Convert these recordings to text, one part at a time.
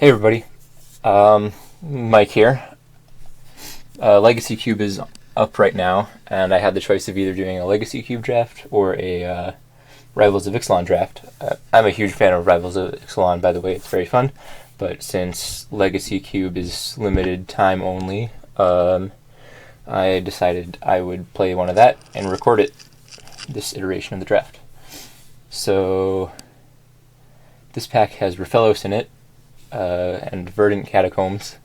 Hey everybody, Mike here. Legacy Cube is up right now, and I had the choice of either doing a Legacy Cube draft or a Rivals of Ixalan draft. I'm a huge fan of Rivals of Ixalan, by the way, it's very fun, but since Legacy Cube is limited time only, I decided I would play one of that and record it, this iteration of the draft. So, this pack has Raphelos in it, and Verdant Catacombs.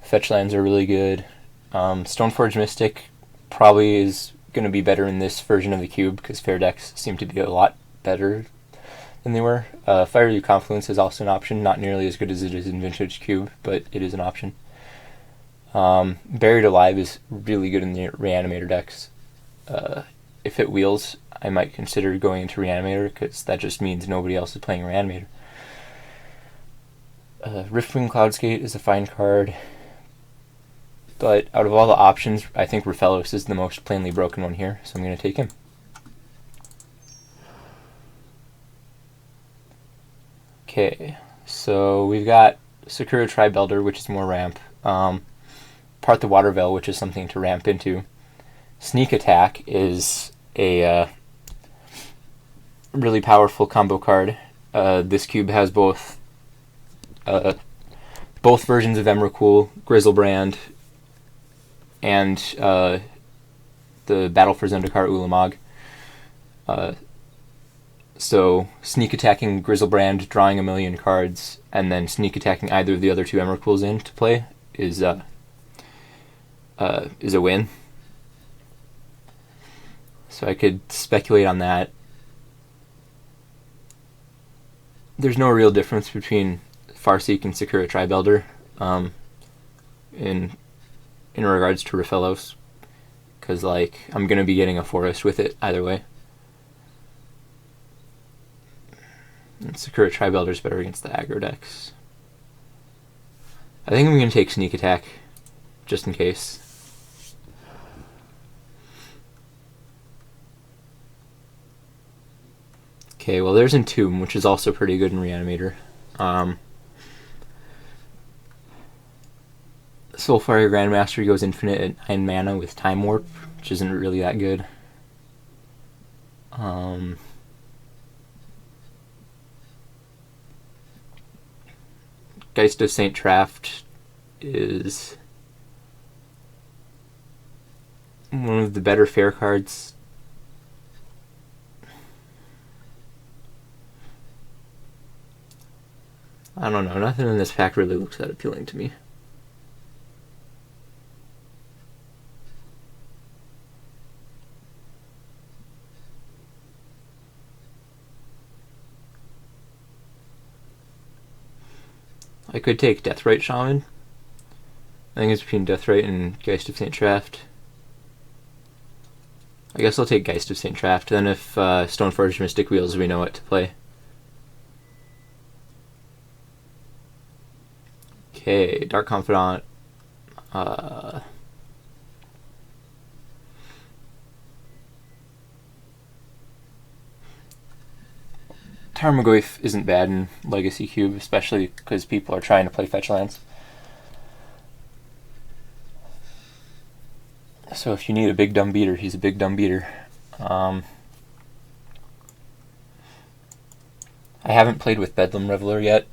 Fetch lands are really good. Stoneforge Mystic probably is going to be better in this version of the cube because fair decks seem to be a lot better than they were. Fiery Confluence is also an option, not nearly as good as it is in Vintage Cube, but it is an option. Buried Alive is really good in the Reanimator decks. If it wheels, I might consider going into Reanimator because that just means nobody else is playing Reanimator. Riftwing Cloudskate is a fine card, but out of all the options, I think Raphelos is the most plainly broken one here, so I'm going to take him. Okay, so we've got Sakura Tribe-Elder, which is more ramp, Part the Water Veil, which is something to ramp into. Sneak Attack is a really powerful combo card. This cube has both versions of Emrakul, Grizzlebrand, and the Battle for Zendikar Ulamog. So sneak attacking Grizzlebrand, drawing a million cards, and then sneak attacking either of the other two Emrakuls into play is a win. So I could speculate on that. There's no real difference between Farseek and Sakura Tribe-Elder in regards to Raphelos, because I'm going to be getting a forest with it either way. And Sakura Tribe-Elder is better against the aggro decks. I think I'm going to take Sneak Attack, just in case. Okay, well there's Entomb, which is also pretty good in Reanimator. Soulfire Grandmaster goes infinite at 9 mana with Time Warp, which isn't really that good. Geist of Saint Traft is one of the better fair cards. I don't know, nothing in this pack really looks that appealing to me. I could take Deathrite Shaman. I think it's between Deathrite and Geist of Saint Traft. I guess I'll take Geist of Saint Traft, then if Stoneforge Mystic wheels, we know what to play. Okay, Dark Confidant. Tarmogoyf isn't bad in Legacy Cube, especially because people are trying to play fetch lands. So if you need a big dumb beater, he's a big dumb beater. I haven't played with Bedlam Reveler yet.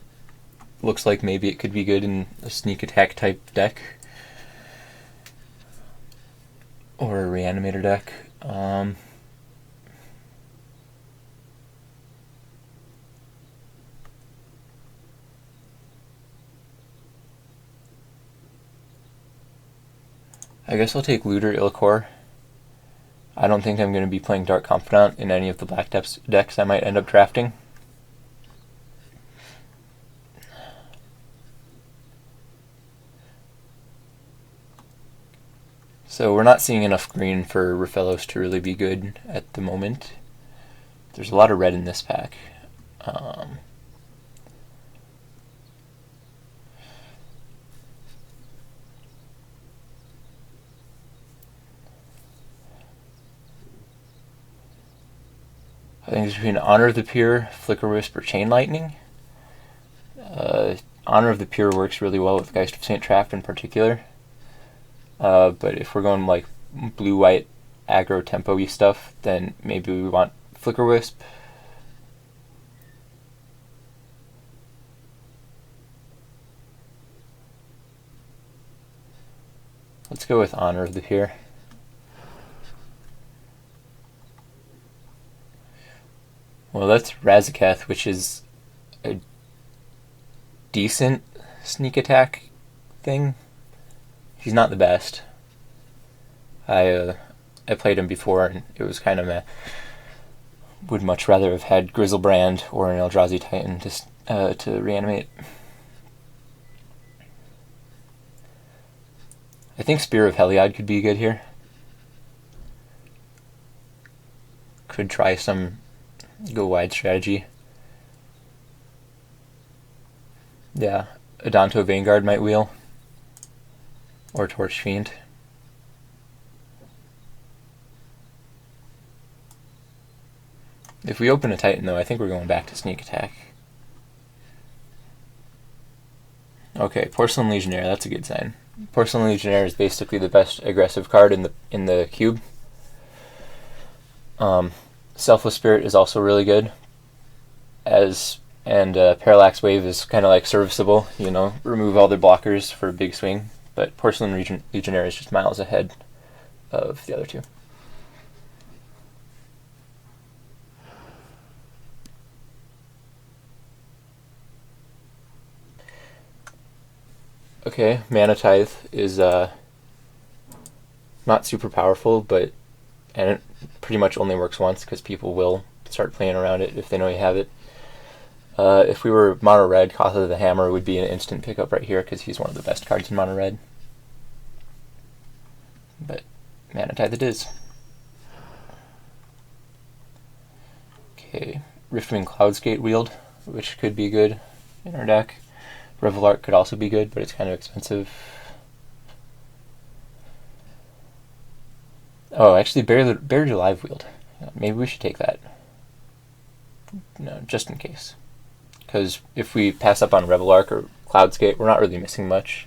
Looks like maybe it could be good in a sneak attack type deck. Or a Reanimator deck. I guess I'll take Looter Ilkor. I don't think I'm going to be playing Dark Confidant in any of the black decks I might end up drafting. So we're not seeing enough green for Raphelos to really be good at the moment. There's a lot of red in this pack. I think it's between Honor of the Pure, Flicker Wisp, or Chain Lightning. Honor of the Pure works really well with Geist of St. Trapt in particular. But if we're going like blue-white aggro tempo-y stuff, then maybe we want Flicker Wisp. Let's go with Honor of the Pure. Well, that's Razaketh, which is a decent sneak attack thing. He's not the best. I played him before and it was kind of meh. Would much rather have had Grizzlebrand or an Eldrazi Titan to reanimate. I think Spear of Heliod could be good here. Could try some go wide strategy. Yeah, Adanto Vanguard might wheel. Or Torch Fiend. If we open a Titan though, I think we're going back to sneak attack. Okay, Porcelain Legionnaire, that's a good sign. Porcelain Legionnaire is basically the best aggressive card in the cube. Selfless Spirit is also really good. Parallax Wave is kind of like serviceable, you know, remove all their blockers for a big swing. But Porcelain Legionnaire is just miles ahead of the other two. Okay, Mana Tithe is not super powerful, and it pretty much only works once because people will start playing around it if they know you have it. If we were mono red, Kotha the Hammer would be an instant pickup right here because he's one of the best cards in mono red. But Mana Tithe it is. Okay, Riftwing Cloudskate Wield, which could be good in our deck. Revelark could also be good, but it's kind of expensive. Oh, actually, Buried Alive Wield. Maybe we should take that. No, just in case. Because if we pass up on Revelark or Cloudskate, we're not really missing much.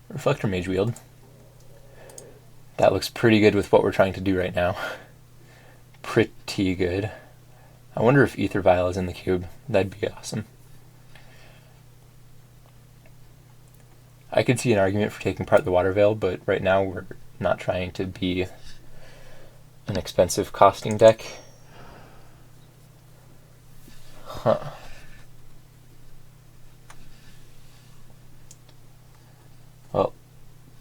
Reflector Mage Wield. That looks pretty good with what we're trying to do right now. Pretty good. I wonder if Aether Vial is in the cube. That'd be awesome. I could see an argument for taking part the Water Veil, but right now we're not trying to be an expensive costing deck. Huh. Well,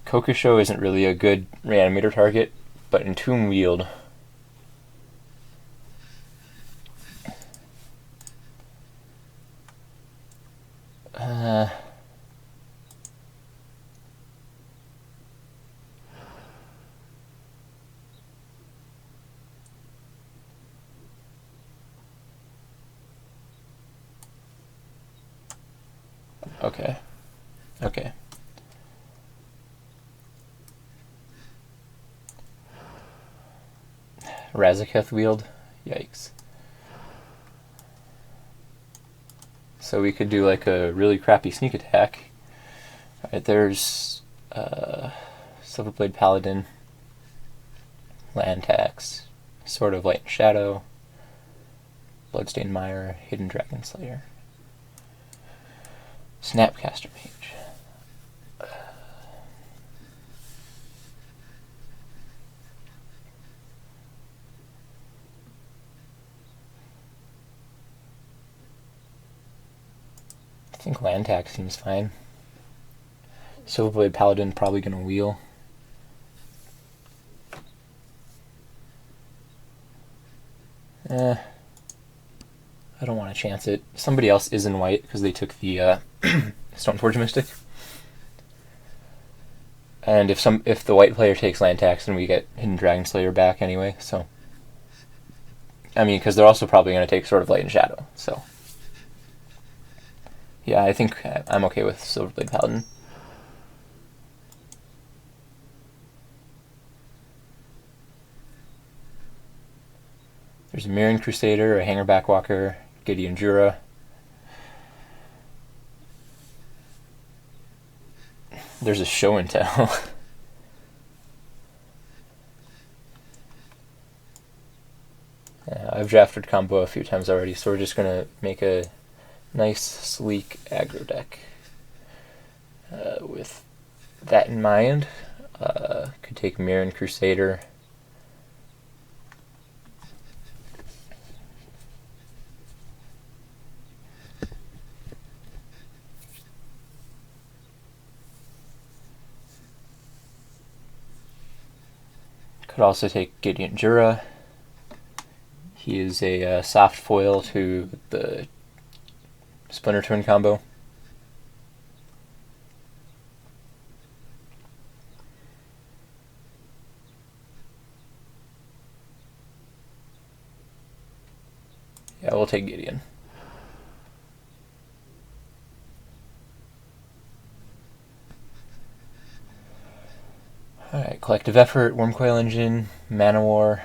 Kokusho isn't really a good reanimator target, but Entomb Wield. Okay. Okay. Razaketh Wield? Yikes. So we could do like a really crappy sneak attack. Alright, there's Silverblade Paladin, Land Tax, Sword of Light and Shadow, Bloodstained Mire, Hidden Dragon Slayer, Snapcaster Mage. I think Land Tax seems fine. Silverblade Paladin probably gonna wheel. I don't want to chance it. Somebody else is in white because they took the Stoneforge Mystic. And if the white player takes land tax, then we get Hidden Dragon Slayer back anyway. So, I mean, because they're also probably going to take Sword of Light and Shadow. So, yeah, I think I'm okay with Silverblade Paladin. There's a Mirren Crusader, a Hanger Backwalker, Gideon Jura. There's a Show and Tell. I've drafted combo a few times already, so we're just going to make a nice, sleek aggro deck. With that in mind, could take Mirren Crusader. Could also take Gideon Jura. He is a soft foil to the Splinter Twin combo. Yeah, we'll take Gideon. Alright, Collective Effort, Wormcoil Engine, Mana War.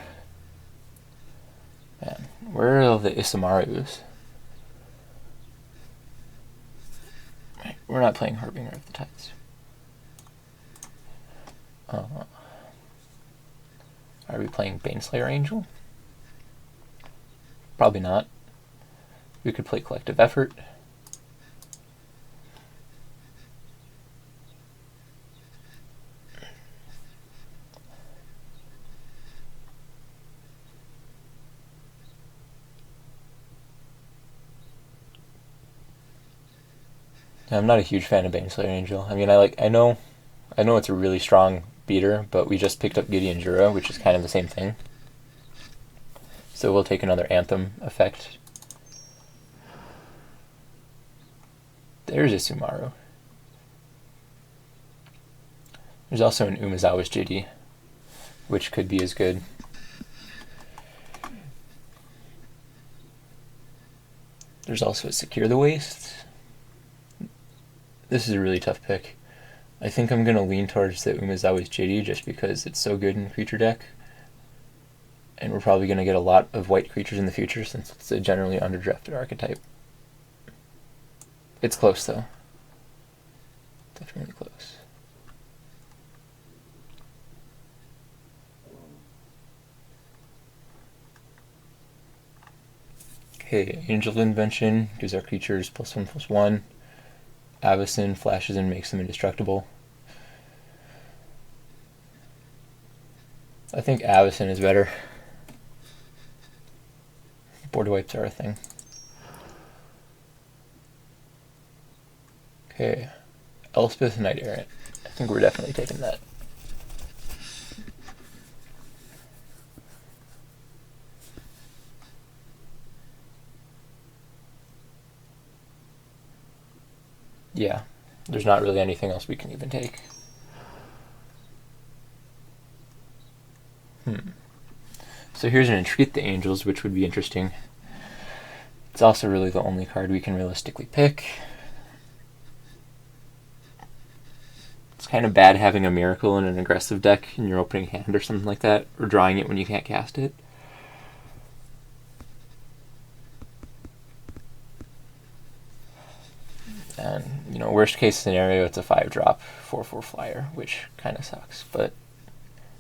Man, where are the Isamarus? Right, we're not playing Harbinger of the Tides. Are we playing Baneslayer Angel? Probably not. We could play Collective Effort. I'm not a huge fan of Baneslayer Angel. I mean, I know it's a really strong beater, but we just picked up Gideon Jura, which is kind of the same thing. So we'll take another Anthem effect. There's a Sumaru. There's also an Umezawa's Jitty, which could be as good. There's also a Secure the Waste. This is a really tough pick. I think I'm going to lean towards the Umezawa's Jitty just because it's so good in the creature deck. And we're probably going to get a lot of white creatures in the future since it's a generally underdrafted archetype. It's close though. Definitely close. Okay, Angel Invention gives our creatures +1/+1. Avacyn flashes and makes them indestructible. I think Avacyn is better. Board wipes are a thing. Okay, Elspeth Knight Errant. I think we're definitely taking that. Yeah, there's not really anything else we can even take. So here's an Entreat the Angels, which would be interesting. It's also really the only card we can realistically pick. It's kind of bad having a Miracle in an aggressive deck in your opening hand or something like that, or drawing it when you can't cast it. And, you know, worst case scenario, it's a 5-drop, 4/4 flyer, which kind of sucks, but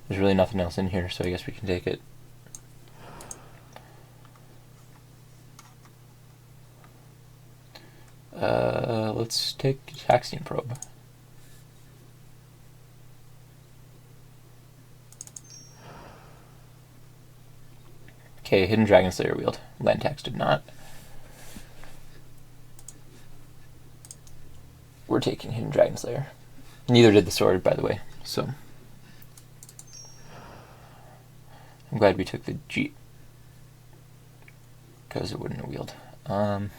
there's really nothing else in here, so I guess we can take it. Let's take Taxian Probe. Okay, Hidden Dragon Slayer wheeled. Land tax did not. We're taking Hidden Dragon Slayer. Neither did the sword, by the way, so I'm glad we took the Jeep because it wouldn't have wheeled. I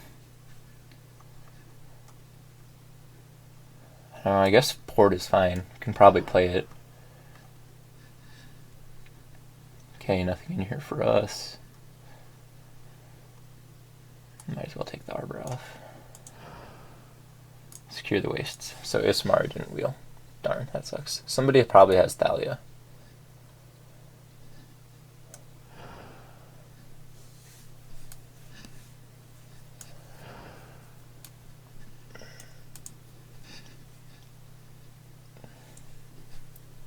guess port is fine. Can probably play it. Okay, nothing in here for us. Might as well take the arbor off. Secure the wastes. So Ismar didn't wheel. Darn, that sucks. Somebody probably has Thalia.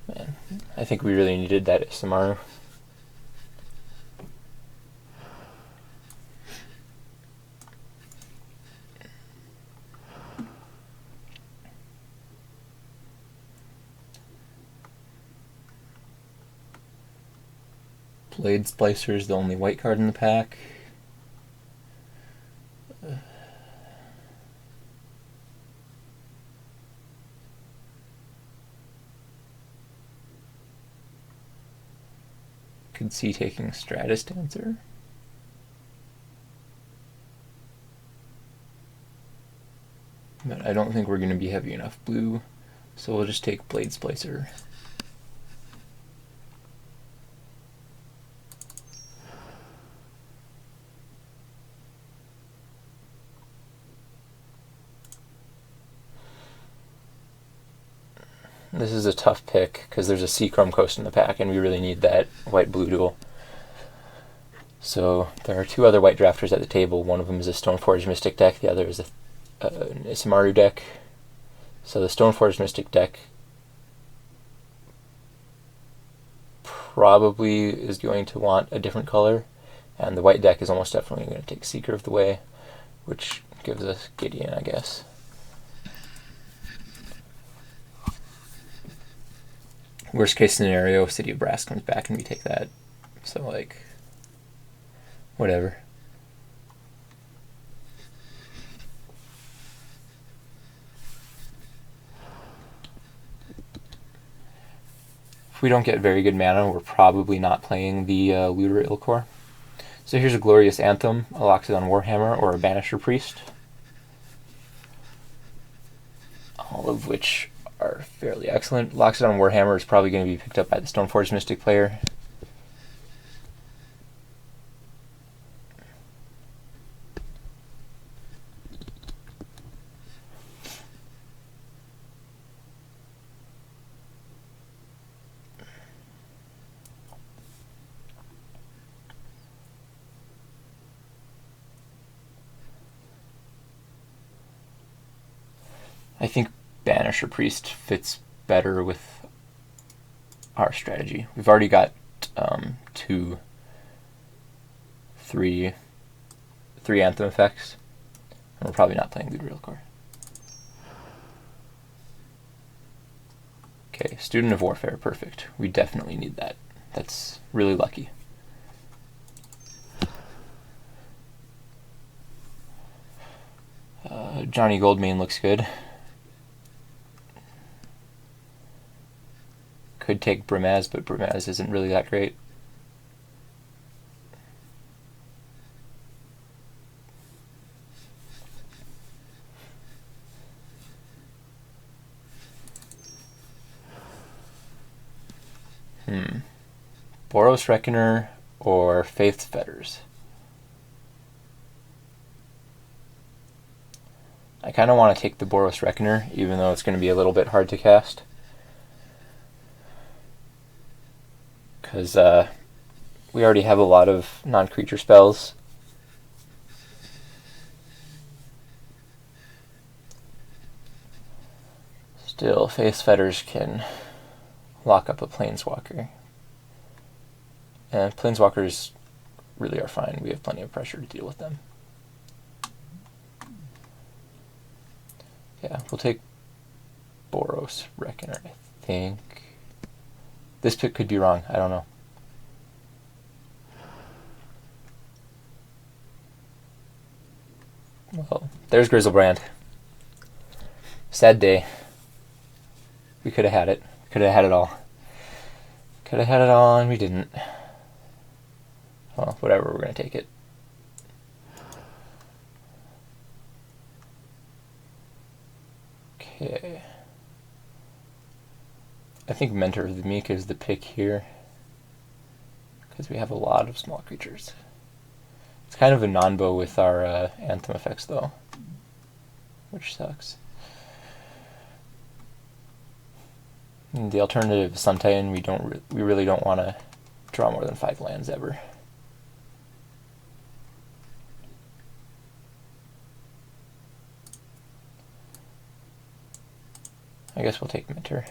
Man, I think we really needed that Ismaru. Blade Splicer is the only white card in the pack. Could see taking Stratus Dancer. But I don't think we're going to be heavy enough blue, so we'll just take Blade Splicer. This is a tough pick because there's a Seachrome Coast in the pack and we really need that white-blue duel. So there are two other white drafters at the table. One of them is a Stoneforge Mystic deck, the other is an Isamaru deck. So the Stoneforge Mystic deck probably is going to want a different color, and the white deck is almost definitely going to take Seeker of the Way, which gives us Gideon, I guess. Worst case scenario, City of Brass comes back and we take that. So, like, whatever. If we don't get very good mana, we're probably not playing the Looter Ilkor. So here's a Glorious Anthem, a Loxodon Warhammer, or a Banisher Priest. All of which are fairly excellent. Loxodon Warhammer is probably going to be picked up by the Stoneforge Mystic player. I think Banisher Priest fits better with our strategy. We've already got three Anthem effects, and we're probably not playing Looter Ilkor. Okay, Student of Warfare, perfect. We definitely need that. That's really lucky. Johnny Goldmane looks good. Could take Brimaz, but Brimaz isn't really that great. Boros Reckoner or Faith's Fetters? I kind of want to take the Boros Reckoner, even though it's going to be a little bit hard to cast. Because we already have a lot of non-creature spells. Still, Faith's Fetters can lock up a Planeswalker. And Planeswalkers really are fine. We have plenty of pressure to deal with them. Yeah, we'll take Boros Reckoner, I think. This pick could be wrong. I don't know. Well, there's Grizzlebrand. Sad day. We could have had it. Could have had it all. Could have had it all, and we didn't. Well, whatever, we're going to take it. Okay. I think Mentor of the Meek is the pick here, because we have a lot of small creatures. It's kind of a non-bow with our Anthem effects, though, which sucks. And the alternative is Sun Titan. We really don't want to draw more than 5 lands ever. I guess we'll take Mentor.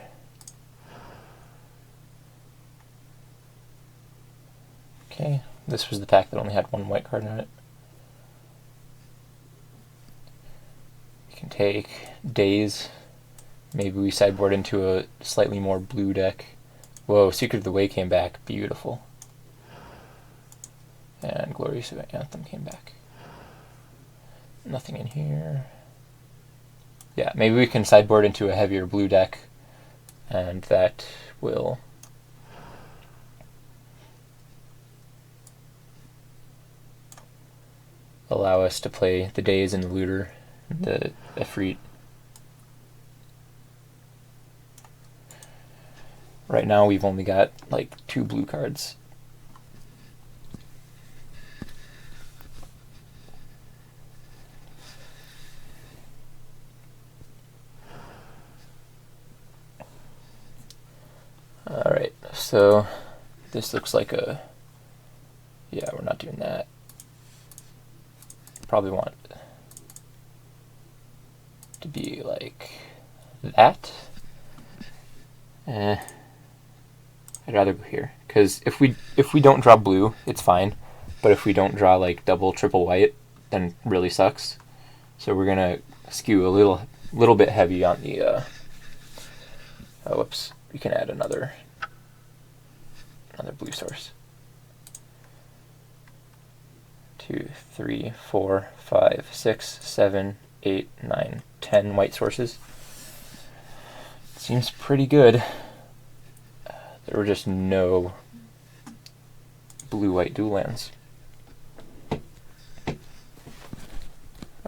Okay, this was the pack that only had 1 white card in it. We can take Daze. Maybe we sideboard into a slightly more blue deck. Whoa, Secret of the Way came back. Beautiful. And Glorious Anthem came back. Nothing in here. Yeah, maybe we can sideboard into a heavier blue deck, and that will allow us to play the Daze and the Looter, the Efreet. Right now we've only got like 2 blue cards. Alright, so this looks like a... Yeah, we're not doing that. Probably want to be like that. I'd rather go here, because if we don't draw blue, it's fine, but if we don't draw like double, triple white, then it really sucks. So we're gonna skew a little bit heavy on the. Oh, whoops! We can add another blue source. 2, 3, 4, 5, 6, 7, 8, 9, 10 white sources. Seems pretty good. There were just no blue-white dual lands.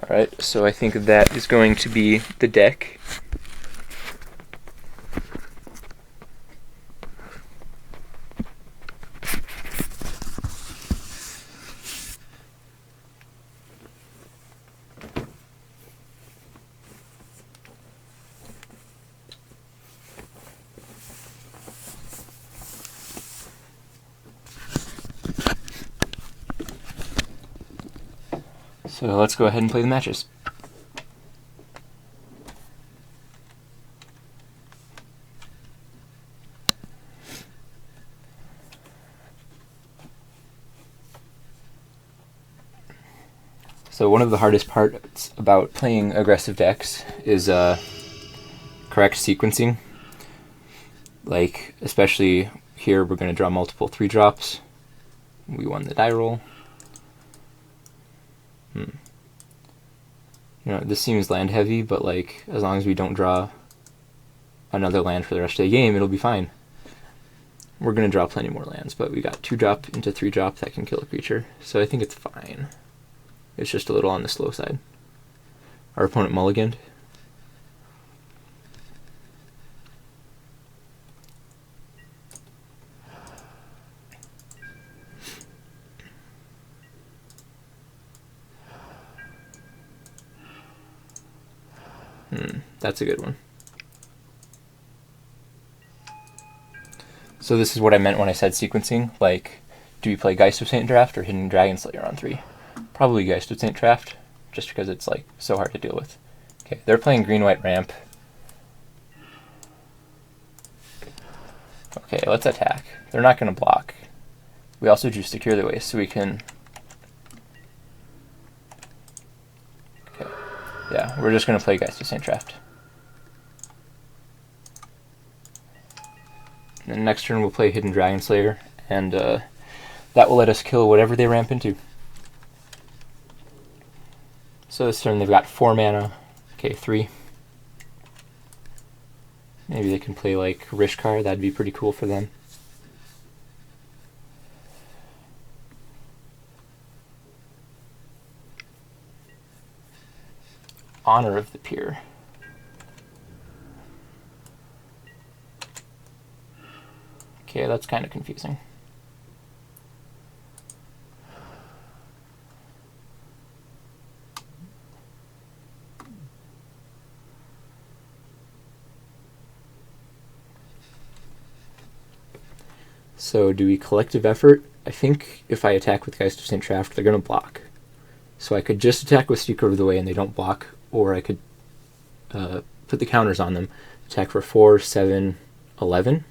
Alright, so I think that is going to be the deck. So let's go ahead and play the matches. So one of the hardest parts about playing aggressive decks is correct sequencing. Like, especially here, we're going to draw multiple 3-drops. We won the die roll. You know, this seems land heavy, but like, as long as we don't draw another land for the rest of the game, it'll be fine. We're going to draw plenty more lands, but we got 2-drop into 3-drop that can kill a creature, so I think it's fine. It's just a little on the slow side. Our opponent mulliganed. That's a good one. So this is what I meant when I said sequencing. Like, do we play Geist of Saint Draft or Hidden Dragon Slayer on 3? Probably Geist of Saint Draft, just because it's like so hard to deal with. Okay, they're playing green-white ramp. Okay, let's attack. They're not going to block. We also drew Secure the Waste, so we can... Okay, yeah, we're just going to play Geist of Saint Draft. And next turn we'll play Hidden Dragon Slayer, and that will let us kill whatever they ramp into. So this turn they've got 4 mana, okay, 3. Maybe they can play like Rishkar, that'd be pretty cool for them. Honor of the Peer. Okay, that's kind of confusing. So do we collective effort? I think if I attack with Geist of St. Traft, they're going to block. So I could just attack with Seeker of the Way and they don't block, or I could put the counters on them. Attack for 4, 7, 11.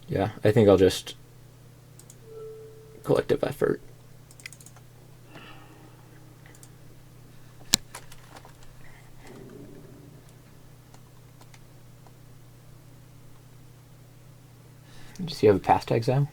Yeah, I think I'll just collective effort. Does he have a past exile?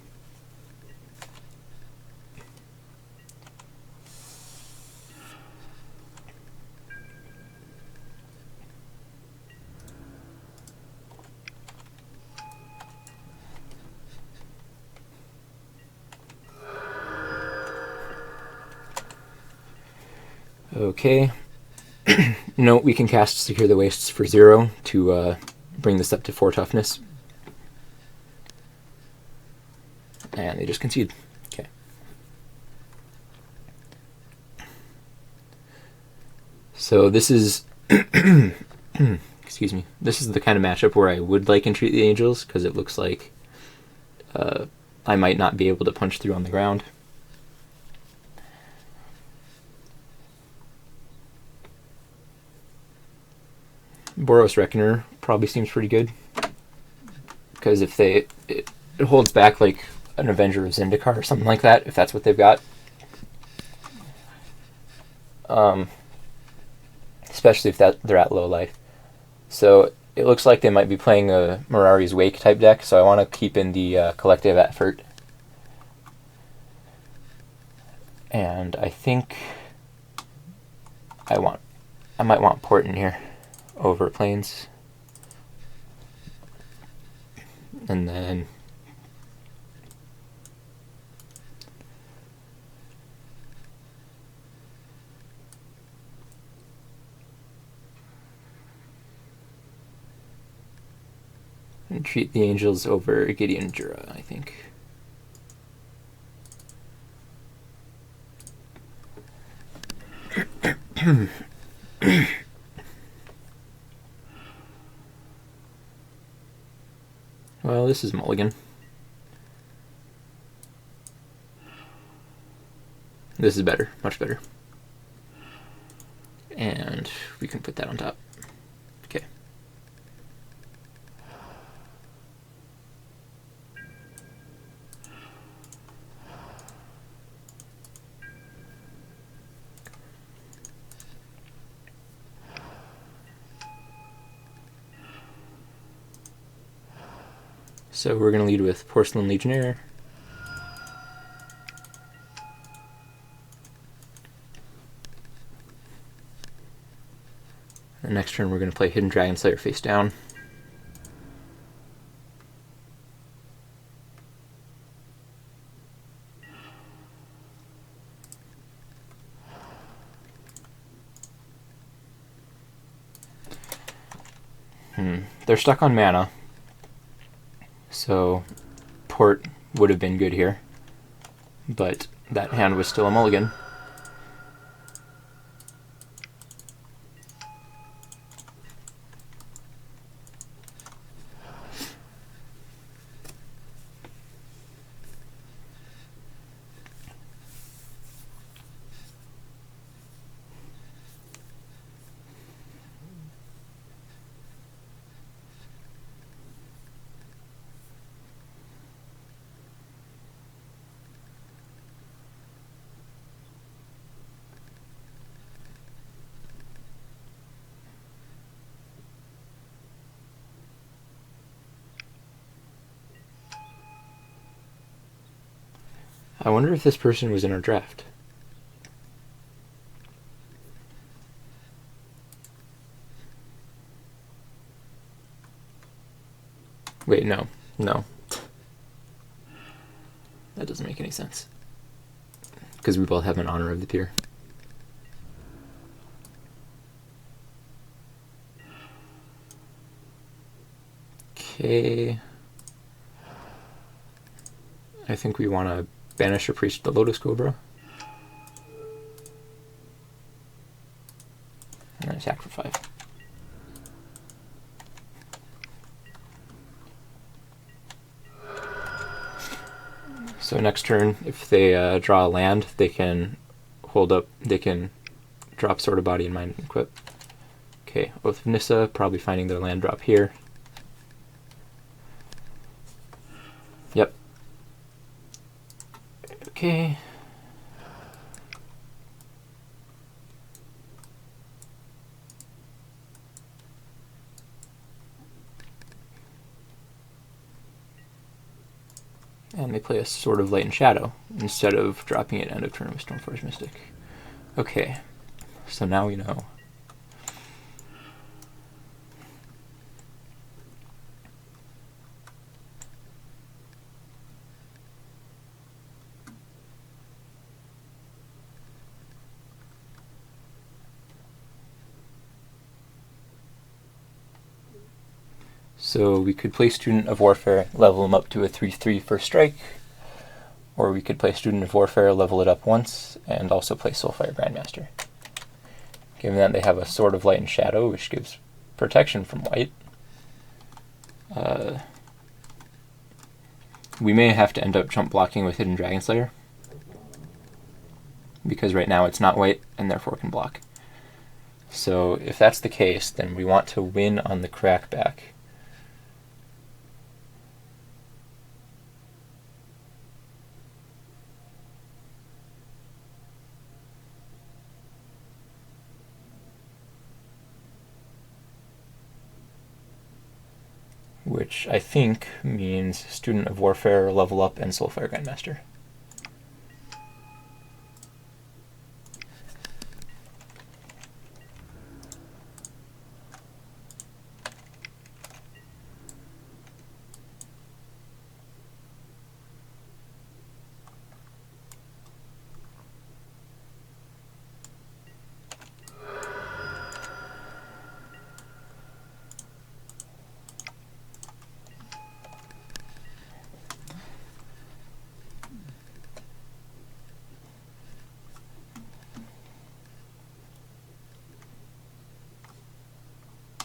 Okay. No, we can cast Secure the Wastes for 0 to bring this up to 4 toughness. And they just concede. Okay. So this is excuse me. This is the kind of matchup where I would like Entreat the Angels, because it looks like I might not be able to punch through on the ground. Boros Reckoner probably seems pretty good, because if it holds back like an Avenger of Zendikar or something like that, if that's what they've got. Especially if they're at low life. So it looks like they might be playing a Mirari's Wake type deck, so I want to keep in the collective effort. And I think I might want Port in here over Plains. And then Entreat the Angels over Gideon Jura, I think. Well, this is mulligan. This is better, much better. And we can put that on top. Okay. So we're going to lead with Porcelain Legionnaire. The next turn we're going to play Hidden Dragon Slayer face down. They're stuck on mana, so Port would have been good here, but that hand was still a mulligan. I wonder if this person was in our draft. Wait, no. No. That doesn't make any sense. Because we both have an Honor of the Peer. Okay. I think we want to banish a priest to the Lotus Cobra. And then attack for 5. So next turn, if they draw a land, they can hold up, they can drop Sword of Body and Mind and equip. Okay, Oath of Nissa, probably finding their land drop here. Yep. Okay. And they play a Sword of Light and Shadow instead of dropping it end of turn with Stormforge Mystic. Okay, so now we know. So we could play Student of Warfare, level him up to a 3/3 first strike, or we could play Student of Warfare, level it up once, and also play Soulfire Grandmaster. Given that they have a Sword of Light and Shadow, which gives protection from white, we may have to end up jump blocking with Hidden Dragon Slayer, because right now it's not white and therefore can block. So if that's the case, then we want to win on the crackback. Which I think means Student of Warfare, level up, and Soulfire Grandmaster.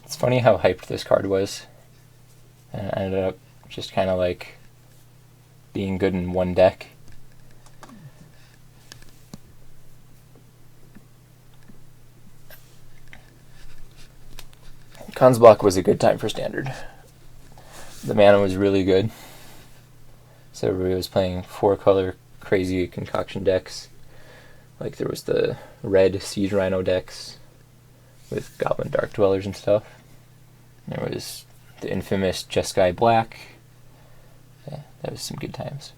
It's funny how hyped this card was, and it ended up just kind of like being good in one deck. Khan's Block was a good time for Standard. The mana was really good, so everybody was playing 4-color crazy concoction decks. Like there was the red Siege Rhino decks with Goblin Dark Dwellers and stuff. There was the infamous Jeskai Black. Yeah, that was some good times.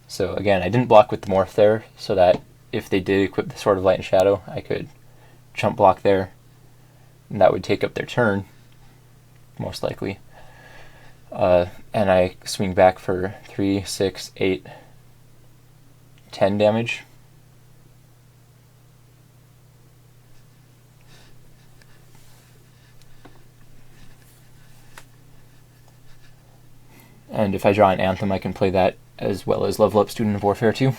So again, I didn't block with the Morph there, so that if they did equip the Sword of Light and Shadow, I could jump block there, and that would take up their turn, most likely. And I swing back for 3, 6, 8, 10 damage. And if I draw an Anthem, I can play that as well as level up Student of Warfare too.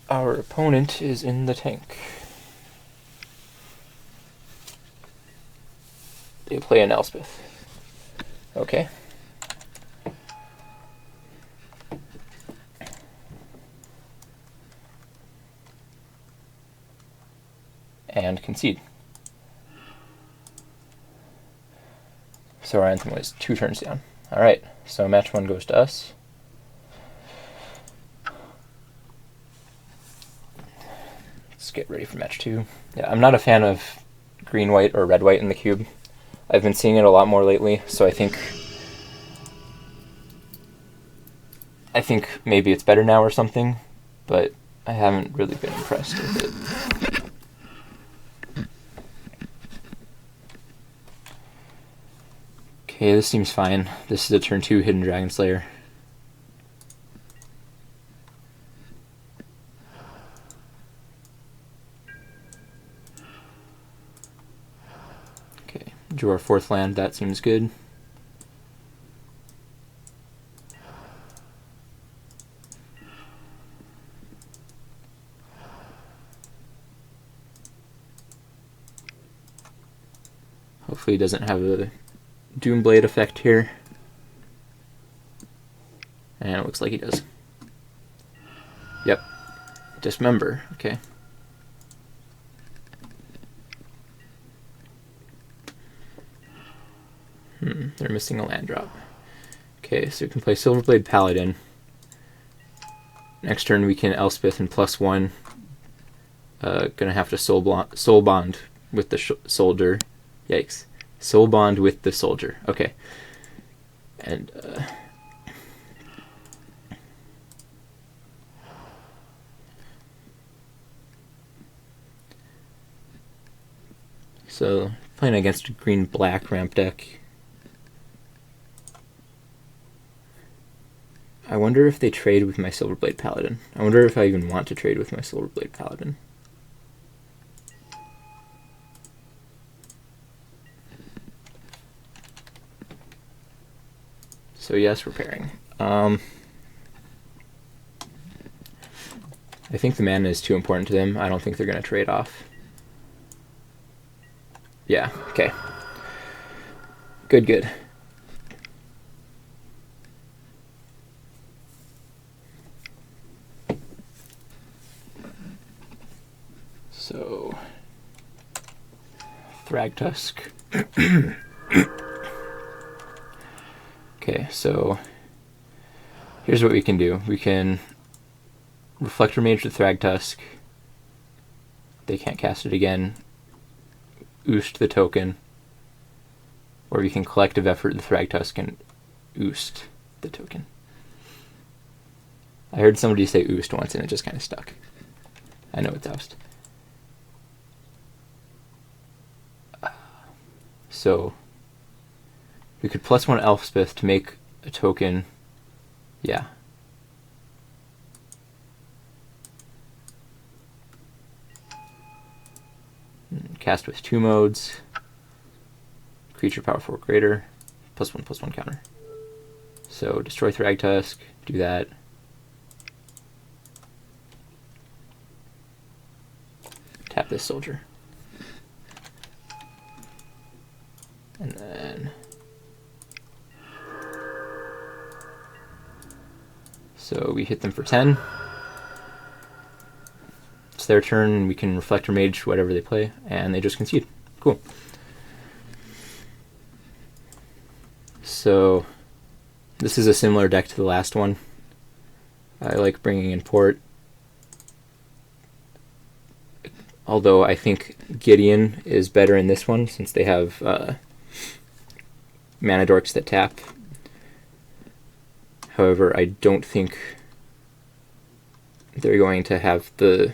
Our opponent is in the tank. They play an Elspeth. Okay. And concede. So our Anthem was 2 turns down. Alright, so match 1 goes to us. Let's get ready for match 2. Yeah, I'm not a fan of green-white or red-white in the cube. I've been seeing it a lot more lately, so I think maybe it's better now or something, but I haven't really been impressed with it. Okay, this seems fine. This is a turn 2 Hidden Dragon Slayer. Okay, drew our 4th land, that seems good. Hopefully he doesn't have a Doomblade effect here. And it looks like he does. Yep. Dismember, okay. They're missing a land drop. Okay, so we can play Silverblade Paladin. Next turn we can Elspeth and +1. Gonna have to soul bond with the soldier. Yikes. Soul bond with the soldier. Okay. And so playing against a green-black ramp deck. I wonder if they trade with my Silverblade Paladin. I wonder if I even want to trade with my Silverblade Paladin. So yes, we're pairing. I think the mana is too important to them. I don't think they're going to trade off. Yeah, okay. Good, good. So, Thragtusk. Okay, so here's what we can do. We can Reflector Mage the Thragtusk. They can't cast it again. Oost the token. Or we can Collective Effort the Thragtusk and Oost the token. I heard somebody say Oost once and it just kind of stuck. I know it's Oust. So we could +1 Elspeth to make a token. Yeah. Cast with 2 modes. Creature power 4 greater. +1/+1 counter. So destroy Thragtusk. Do that. Tap this soldier. And then so we hit them for 10. It's their turn, we can Reflector Mage whatever they play, and they just concede. Cool. So this is a similar deck to the last one. I like bringing in Port. Although I think Gideon is better in this one since they have mana dorks that tap. However, I don't think they're going to have the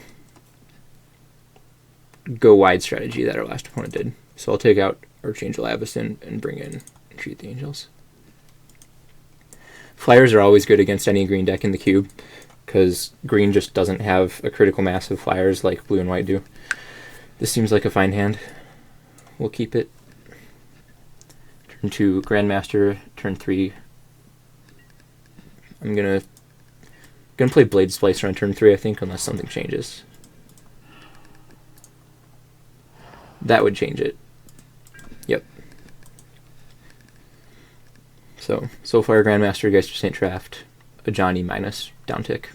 go wide strategy that our last opponent did. So I'll take out Archangel Avacyn and bring in Entreat the Angels. Flyers are always good against any green deck in the cube, because green just doesn't have a critical mass of flyers like blue and white do. This seems like a fine hand. We'll keep it. Turn 2, Grandmaster. Turn 3. I'm gonna play Blade Splicer on turn 3, I think, unless something changes. That would change it. Yep. So, Soulfire Grandmaster, Geister Saint Draft, a Johnny minus downtick.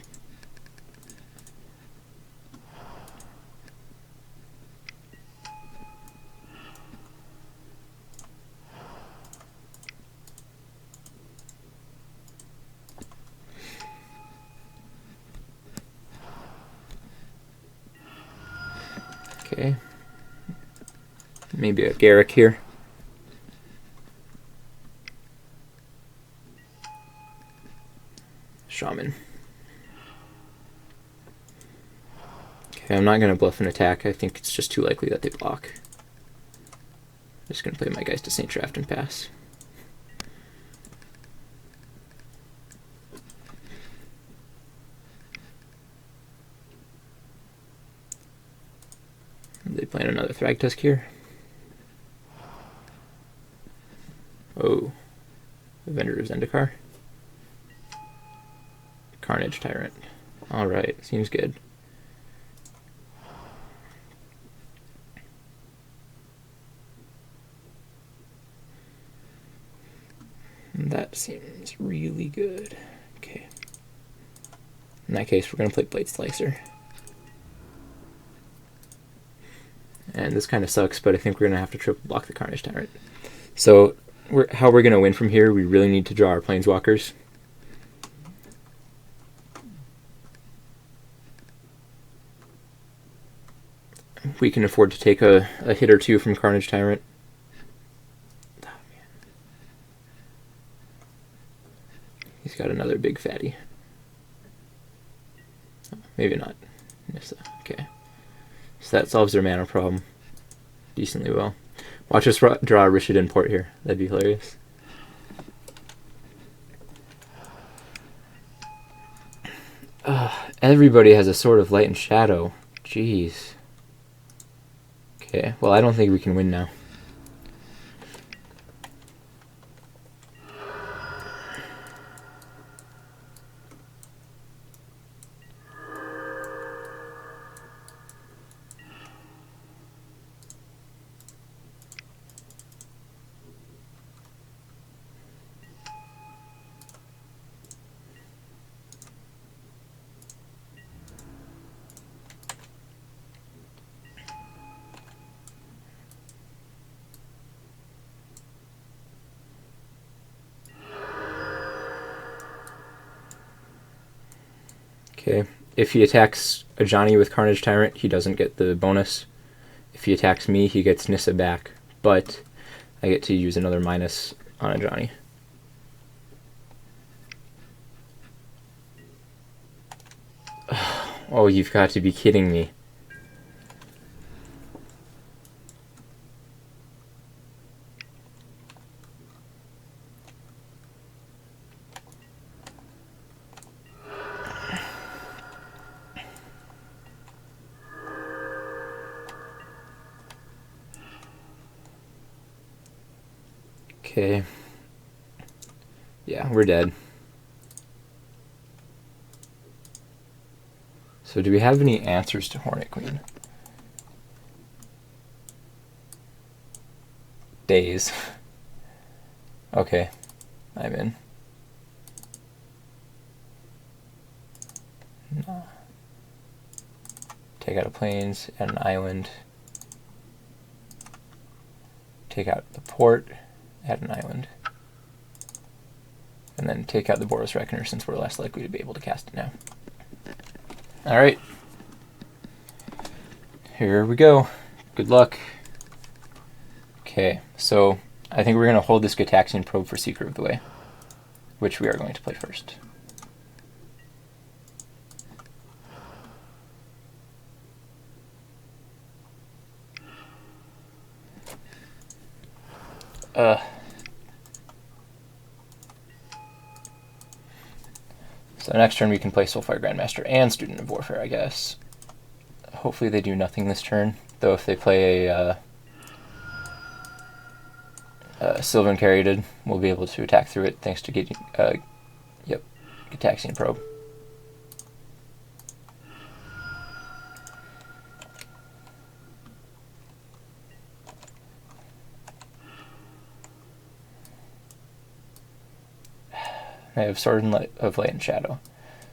Okay. Maybe a Garrick here. Shaman. Okay, I'm not going to bluff an attack. I think it's just too likely that they block. I'm just going to play my Geist to Saint Draft and pass. They plan another Thragtusk here. Oh. Avenger of Zendikar. Carnage Tyrant. Alright, seems good. That seems really good. Okay. In that case, we're going to play Blade Slicer. And this kind of sucks, but I think we're going to have to triple block the Carnage Tyrant. So, how we're going to win from here, we really need to draw our Planeswalkers. We can afford to take a hit or two from Carnage Tyrant. Oh, man. He's got another big fatty. Oh, maybe not. Nissa. Okay. So that solves their mana problem decently well. Watch us draw a Rishidan Port here. That'd be hilarious. Everybody has a Sword of Light and Shadow. Jeez. Okay, well, I don't think we can win now. Okay, if he attacks a Johnny with Carnage Tyrant, he doesn't get the bonus. If he attacks me, he gets Nissa back, but I get to use another minus on a Johnny. Oh, you've got to be kidding me. Okay. Yeah, we're dead. So do we have any answers to Hornet Queen? Days. Okay, I'm in. No. Take out a plains, add an island. Take out the port, add an island. And then take out the Boros Reckoner since we're less likely to be able to cast it now. Alright. Here we go. Good luck. Okay, so I think we're going to hold this Gitaxian Probe for Seeker of the Way, which we are going to play first. So next turn we can play Soulfire Grandmaster and Student of Warfare, I guess. Hopefully they do nothing this turn, though if they play a Sylvan Caryatid, we'll be able to attack through it thanks to Gitaxian Probe. I have Sword of Light and Shadow.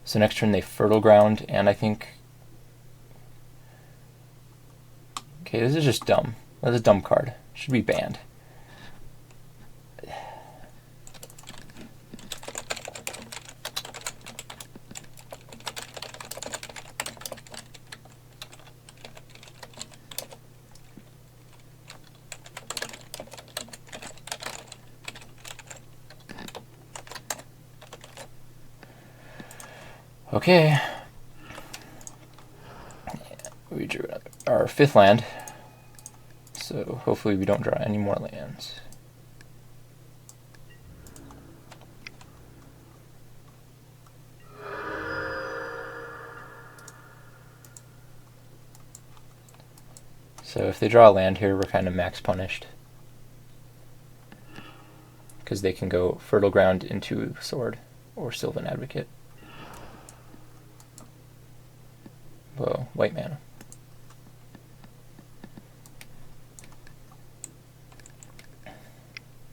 So next turn they Fertile Ground, and I think... Okay, this is just dumb. That's a dumb card. Should be banned. Okay. We drew our fifth land, so hopefully we don't draw any more lands. So if they draw a land here, we're kind of max punished. Because they can go Fertile Ground into Sword or Sylvan Advocate. Whoa, white mana.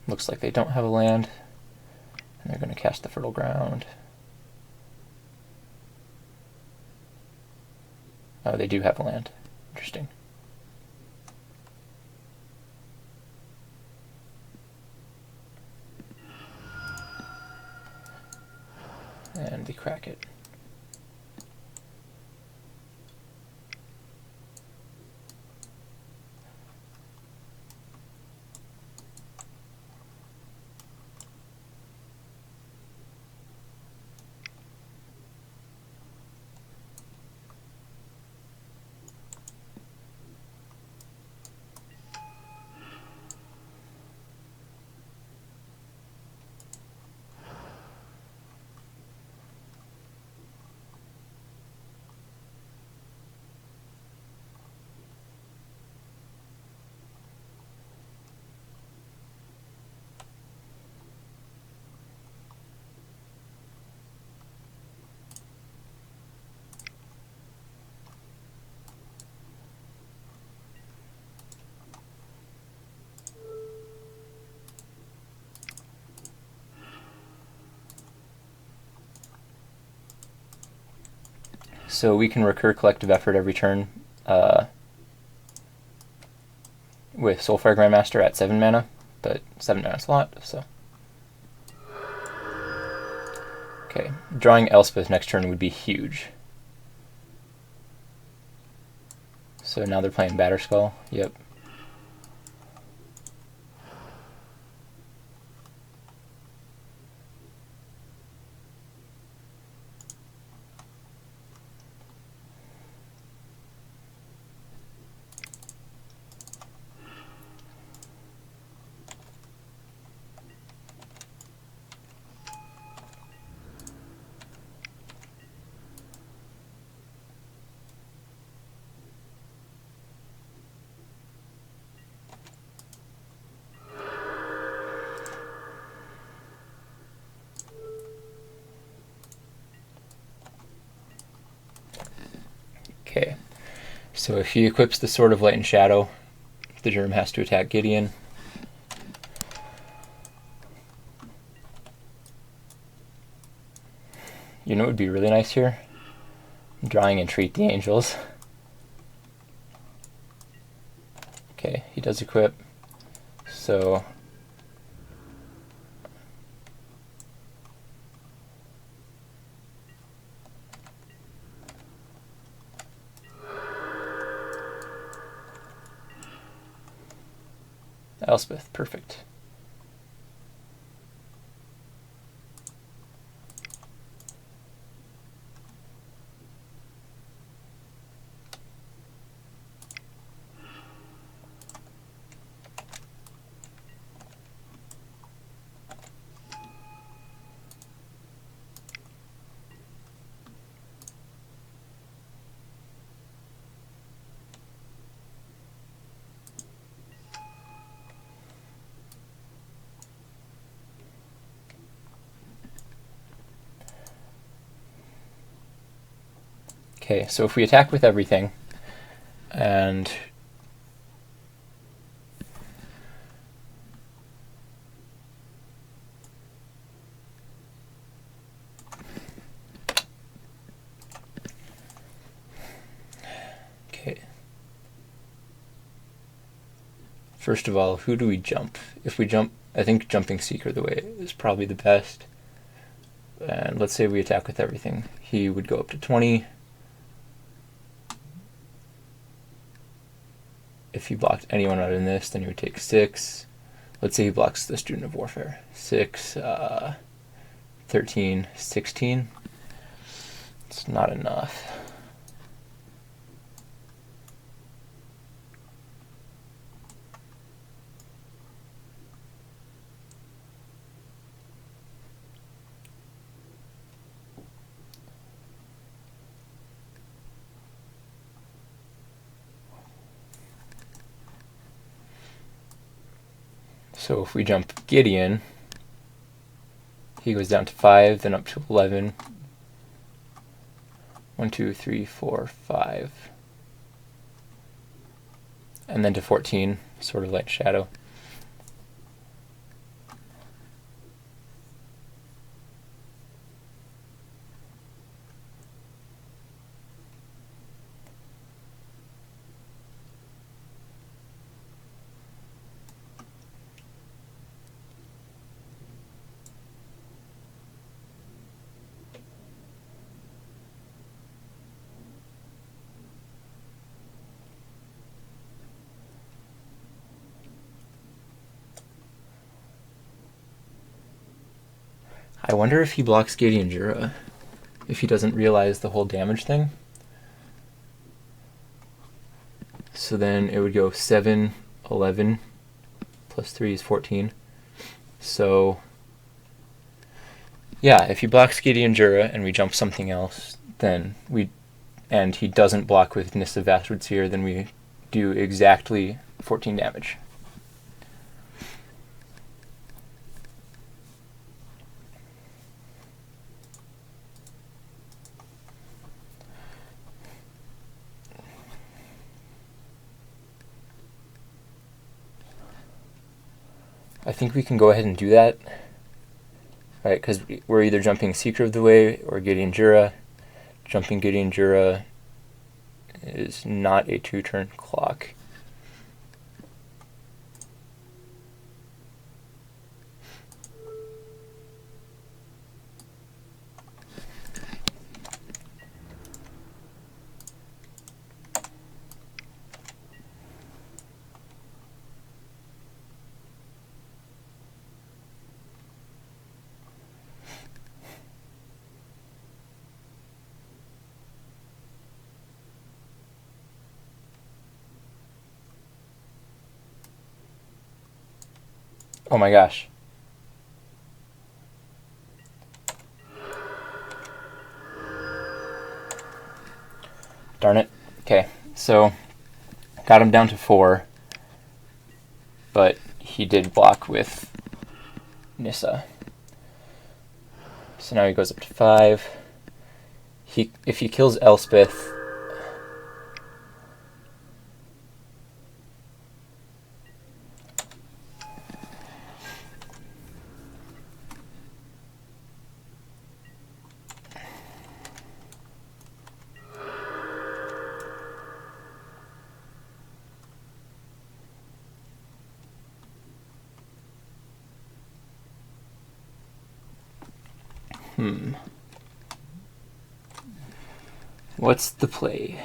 Looks like they don't have a land, and they're going to cast the Fertile Ground. Oh, they do have a land. Interesting. And they crack it. So we can recur Collective Effort every turn with Soulfire Grandmaster at 7 mana, but 7 mana is a lot, so. Okay, drawing Elspeth next turn would be huge. So now they're playing Batterskull. Yep. Okay, so if he equips the Sword of Light and Shadow, the Germ has to attack Gideon. You know what would be really nice here? Drawing Entreat the Angels. Okay, he does equip. So Elspeth, perfect. Okay, so if we attack with everything, and okay, first of all, who do we jump? If we jump, I think jumping Seeker the way is probably the best. And let's say we attack with everything. He would go up to 20. If he blocked anyone out in this, then he would take 6. Let's say he blocks the Student of Warfare. 6, 13, 16. It's not enough. So if we jump Gideon, he goes down to 5, then up to 11. 1, 2, 3, 4, 5. And then to 14, sort of light shadow. I wonder if he blocks Gideon Jura, if he doesn't realize the whole damage thing. So then it would go 7, 11, plus 3 is 14. So yeah, if he blocks Gideon Jura and we jump something else, then and he doesn't block with Nissa Vastwood Seer, then we do exactly 14 damage. I think we can go ahead and do that, right? Because we're either jumping Seeker of the Way or Gideon Jura. Jumping Gideon Jura is not a 2-turn clock. Oh my gosh. Darn it. Okay, so got him down to 4, but he did block with Nissa. So now he goes up to 5. If he kills Elspeth, what's the play?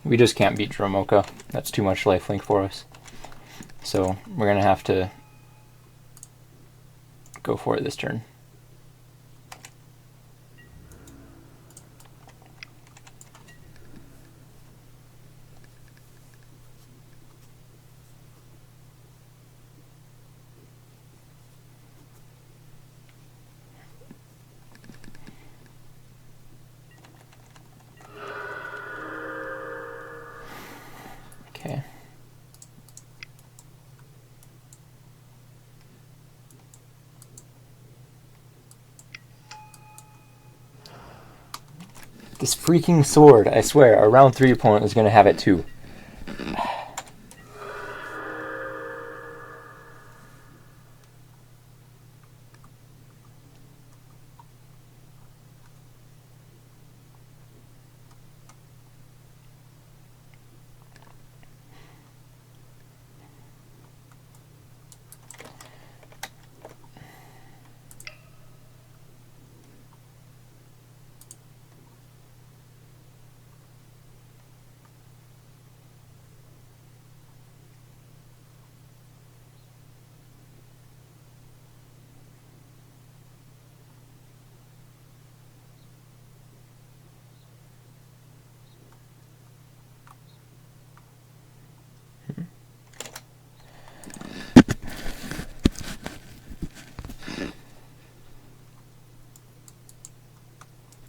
We just can't beat Dromoka. That's too much lifelink for us. So we're going to have to go for it this turn. Okay. This freaking sword, I swear, a round 3 opponent is going to have it too.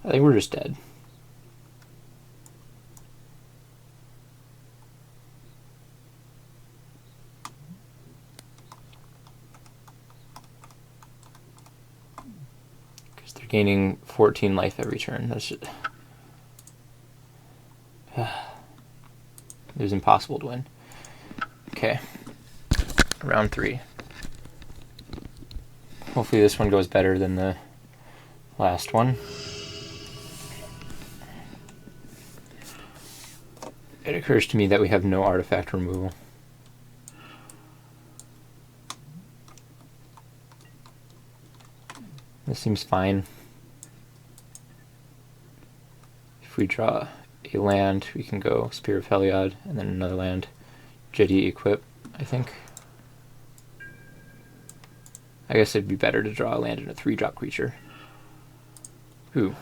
I think we're just dead. Because they're gaining 14 life every turn. That's just... it was impossible to win. Okay. Round 3. Hopefully this one goes better than the last one. It occurs to me that we have no artifact removal. This seems fine. If we draw a land, we can go Spear of Heliod, and then another land, Jetty Equip, I think. I guess it'd be better to draw a land and a 3-drop creature. Ooh.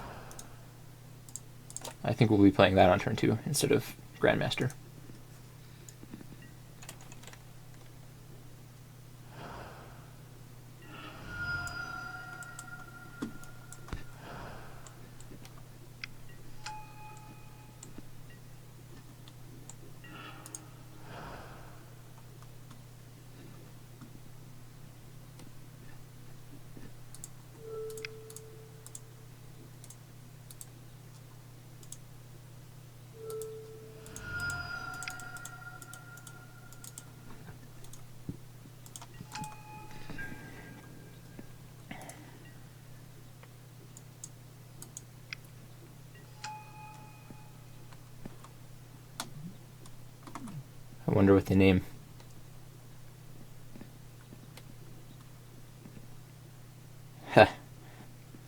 I think we'll be playing that on turn 2 instead of Grandmaster. I wonder what they name. Heh.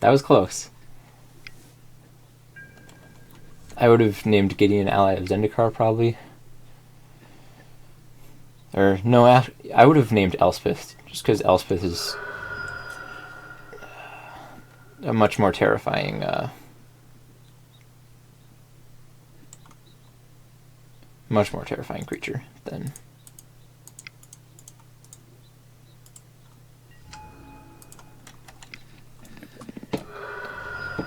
That was close. I would have named Gideon Ally of Zendikar, probably. Or, no, I would have named Elspeth, just because Elspeth is a much more terrifying creature than...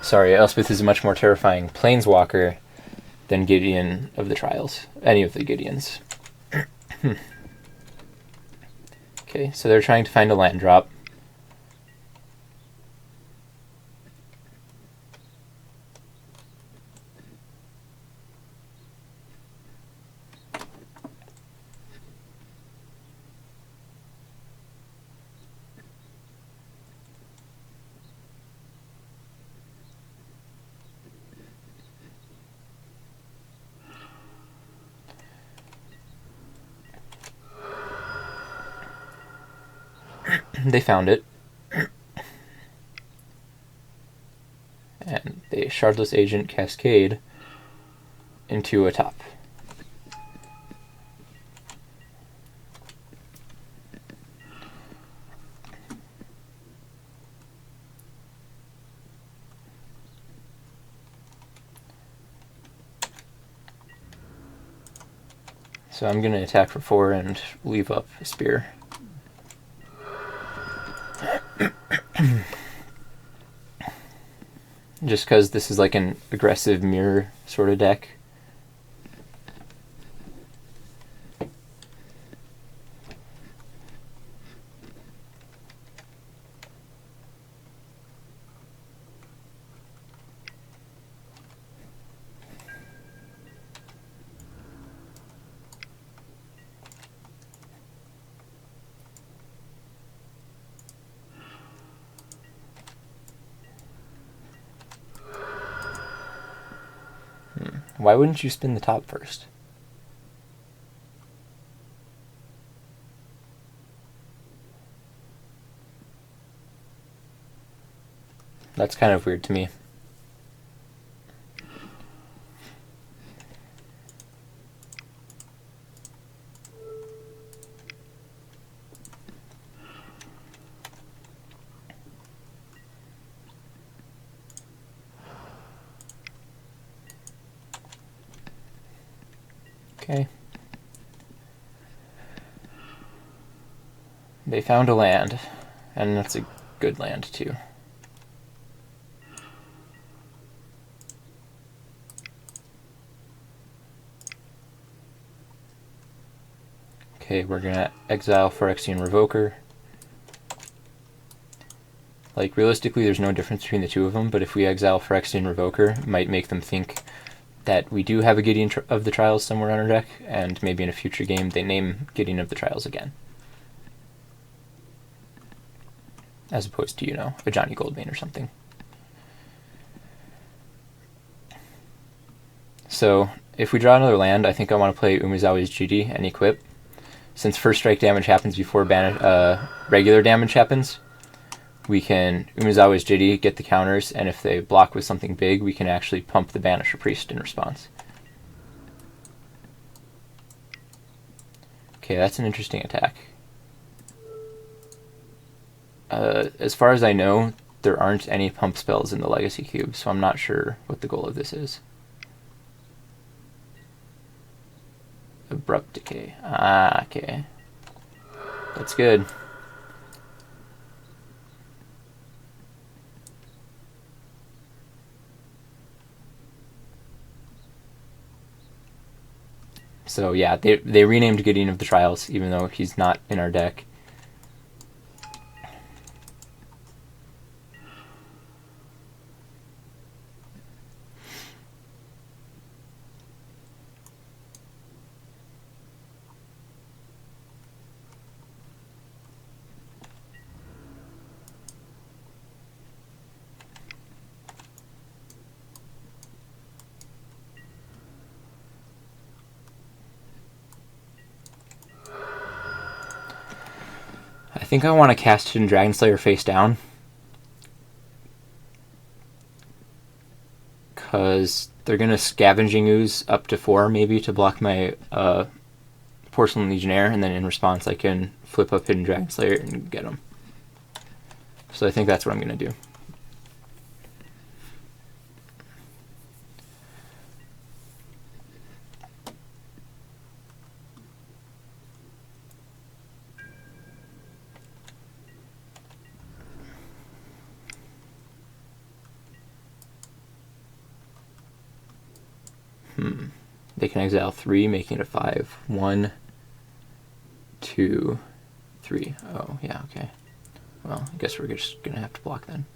Sorry, Elspeth is a much more terrifying planeswalker than Gideon of the Trials. Any of the Gideons. Okay, so they're trying to find a land drop. They found it. And they Shardless Agent Cascade into a top. So I'm going to attack for 4 and leave up a spear. Just because this is like an aggressive mirror sort of deck. Why wouldn't you spin the top first? That's kind of weird to me. Okay. They found a land, and that's a good land too. Okay, we're gonna exile Phyrexian Revoker. Like, realistically, there's no difference between the two of them, but if we exile Phyrexian Revoker, it might make them think that we do have a Gideon of the Trials somewhere on our deck, and maybe in a future game they name Gideon of the Trials again. As opposed to, you know, a Johnny Goldbane or something. So, if we draw another land, I think I want to play Umezawa's Jiri and equip. Since first strike damage happens before regular damage happens, we can Umezawa's Jiri, get the counters, and if they block with something big, we can actually pump the Banisher Priest in response. Okay, that's an interesting attack. As far as I know, there aren't any pump spells in the Legacy Cube, so I'm not sure what the goal of this is. Abrupt Decay. Ah, okay. That's good. So yeah, they renamed Gideon of the Trials, even though he's not in our deck. I think I want to cast Hidden Dragonslayer face down, because they're going to Scavenging Ooze up to 4 maybe to block my Porcelain Legionnaire, and then in response I can flip up Hidden Dragonslayer and get them. So I think that's what I'm going to do. They can exile 3, making it a 5. 1, 2, 3. Oh, yeah, okay. Well, I guess we're just going to have to block then.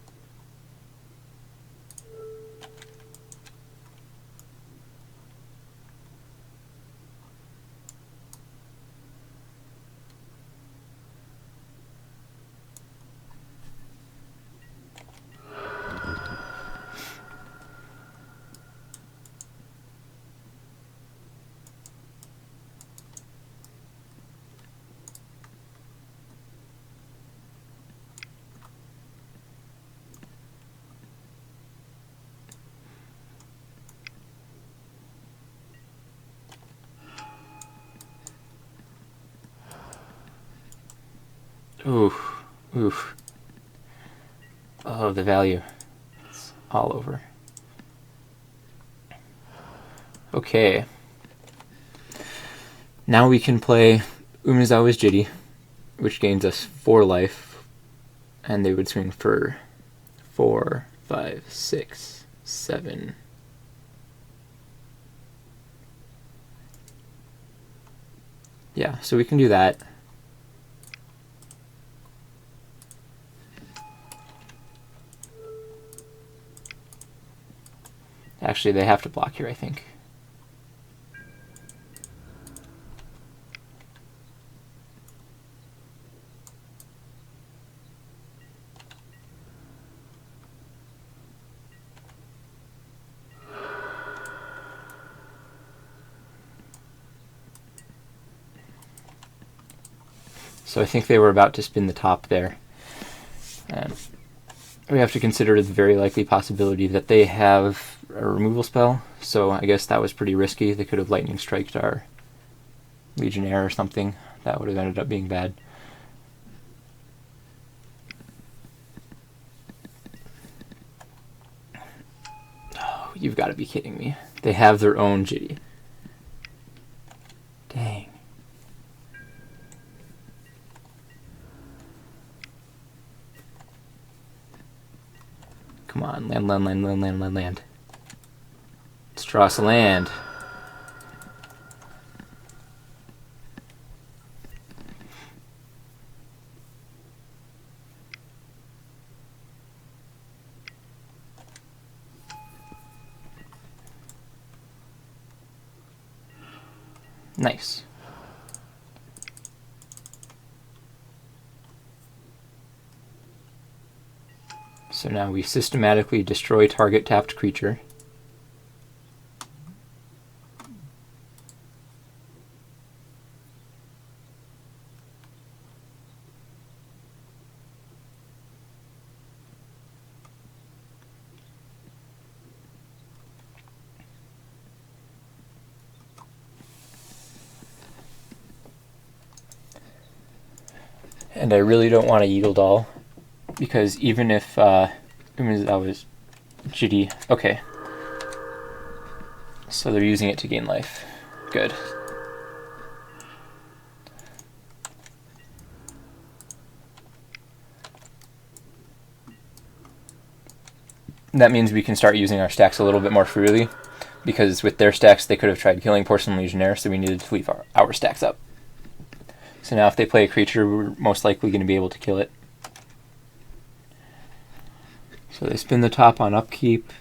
Oof. Oof. Oh, the value. It's all over. Okay. Now we can play Umezawa's Jiri, which gains us 4 life, and they would swing for 4, 5, 6, 7. Yeah, so we can do that. Actually, they have to block here, I think. So I think they were about to spin the top there. And we have to consider the very likely possibility that they have a removal spell, so I guess that was pretty risky. They could have lightning striked our Legionnaire or something. That would have ended up being bad. Oh, you've got to be kidding me. They have their own Jiri. Dang. Come on, land. Let's draw us a land. Nice. So now we systematically destroy target tapped creature. And I really don't want a Yeagle Doll, because even if that was GD. Okay. So they're using it to gain life. Good. That means we can start using our stacks a little bit more freely, because with their stacks they could have tried killing Porcelain Legionnaire, so we needed to leave our stacks up. So now if they play a creature, we're most likely going to be able to kill it. So they spin the top on upkeep.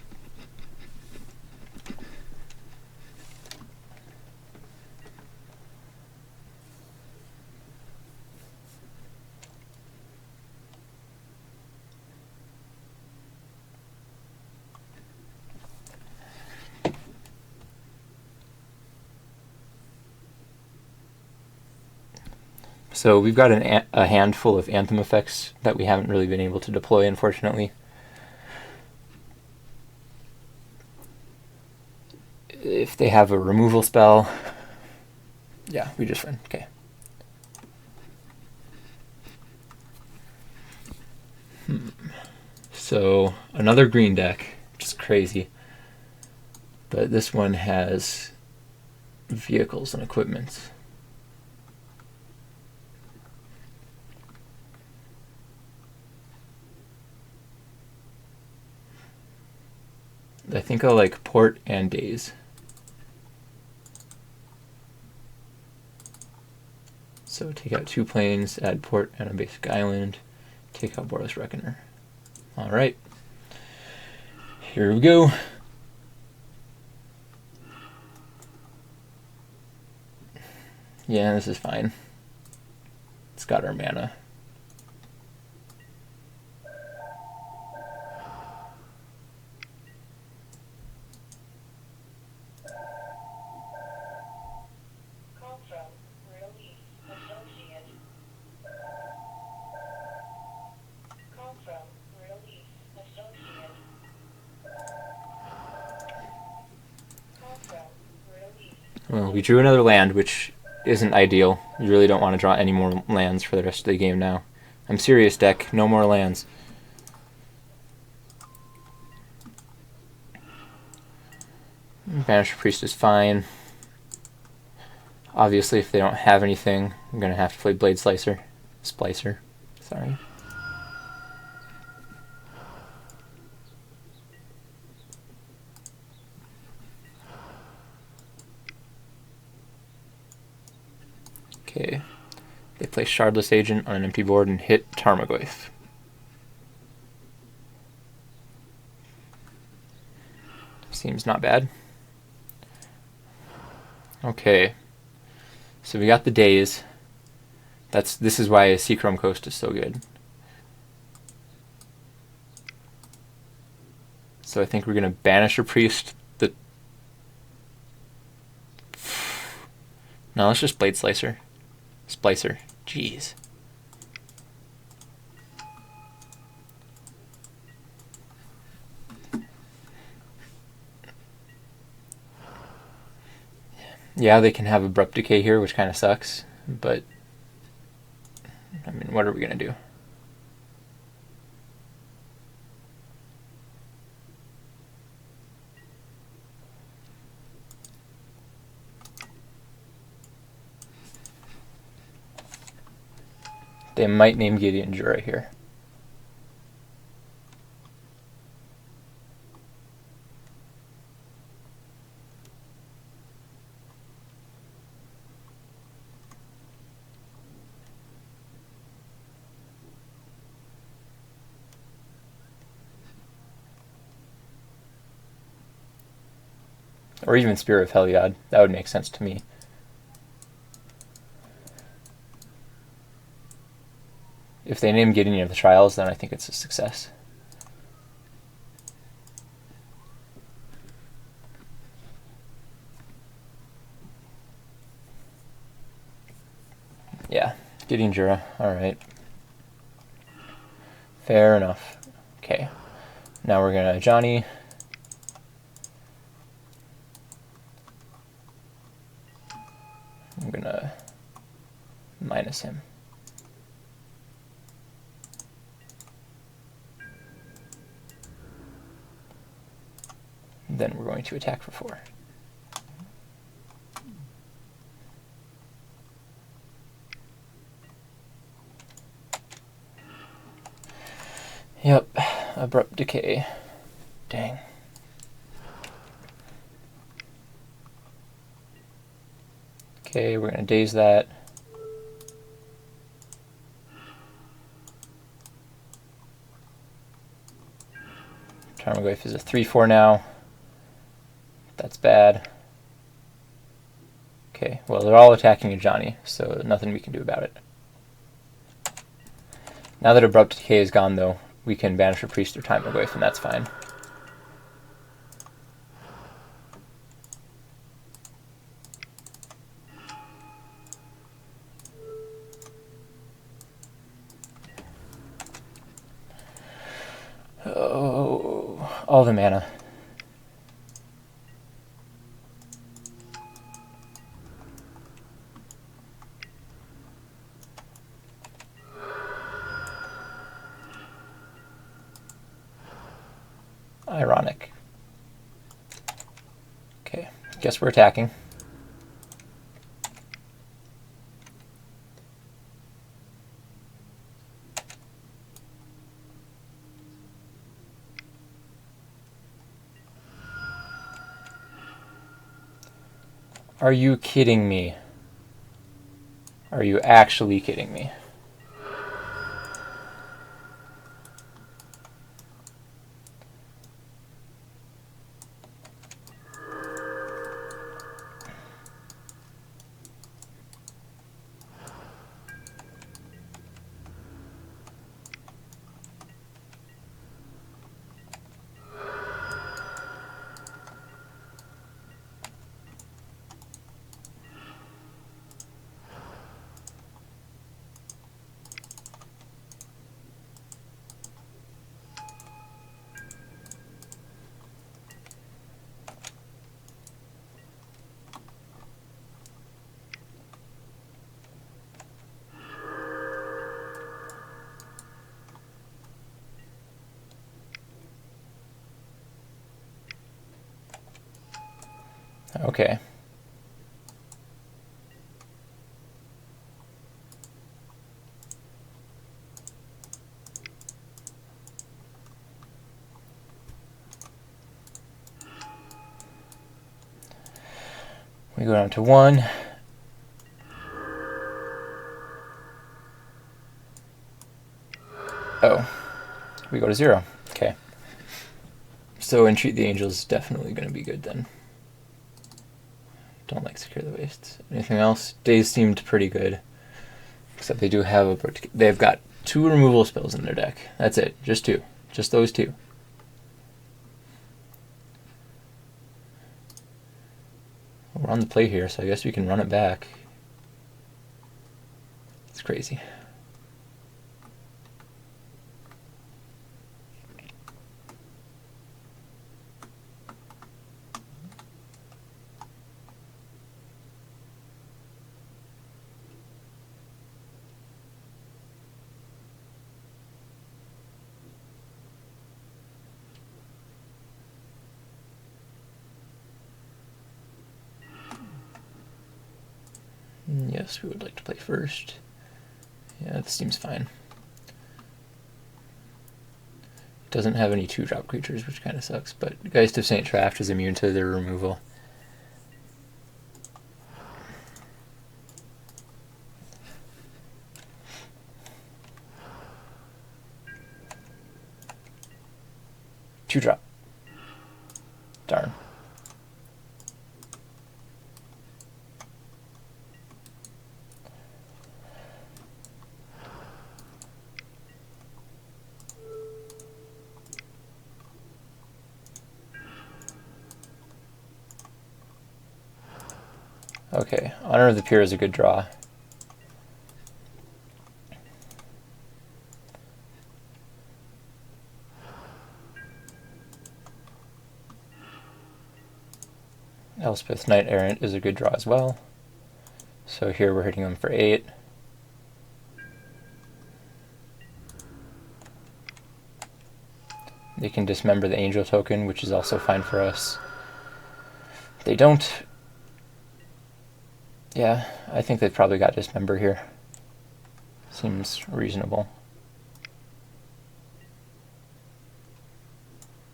So we've got a handful of Anthem effects that we haven't really been able to deploy, unfortunately. If they have a removal spell, yeah, we just run. Okay. So another green deck, which is crazy. But this one has vehicles and equipment. I think I'll like Port and Daze. So take out 2 planes, add Port and a basic island, take out Boros Reckoner. Alright. Here we go. Yeah, this is fine. It's got our mana. Well, we drew another land, which isn't ideal. You really don't want to draw any more lands for the rest of the game now. I'm serious, deck. No more lands. Banisher Priest is fine. Obviously, if they don't have anything, I'm going to have to play Blade Slicer. Splicer. Sorry. Okay. They play Shardless Agent on an empty board and hit Tarmogoyf. Seems not bad. Okay. So we got the Daze. This is why Seachrome Coast is so good. So I think we're going to Banisher Priest the... No, let's just Blade Slicer. Splicer. Jeez. Yeah, they can have Abrupt Decay here, which kind of sucks, but I mean, what are we going to do? They might name Gideon Jura here. Or even Spear of Heliod. That would make sense to me. If they name Gideon of the Trials, then I think it's a success. Yeah, Gideon Jura. Alright. Fair enough. Okay. Now we're gonna Johnny. I'm gonna minus him. Then we're going to attack for 4. Yep, abrupt decay. Dang. Okay, we're gonna daze that. Tarmogoyf is a 3/4 now. That's bad. Okay, well they're all attacking a Johnny, so nothing we can do about it. Now that abrupt decay is gone, though, we can banish a priest or Tarmogoyf, and that's fine. Oh, all the mana. Ironic. Okay, guess we're attacking. Are you kidding me? Are you actually kidding me? Okay. We go down to 1. Oh, we go to 0. Okay. So Entreat the Angel is definitely going to be good then. Don't like Secure the Wastes. Anything else? Days seemed pretty good. Except they do have they've got 2 removal spells in their deck. That's it. Just 2. Just those 2. We're on the play here, so I guess we can run it back. It's crazy. Yes, we would like to play first. Yeah, this seems fine. It doesn't have any 2-drop creatures, which kind of sucks, but Geist of Saint Traft is immune to their removal. Two-drop. Darn. Okay, Honor of the Pure is a good draw. Elspeth Knight Errant is a good draw as well. So here we're hitting them for 8. They can dismember the Angel token, which is also fine for us. They don't... Yeah, I think they've probably got dismember here. Seems reasonable.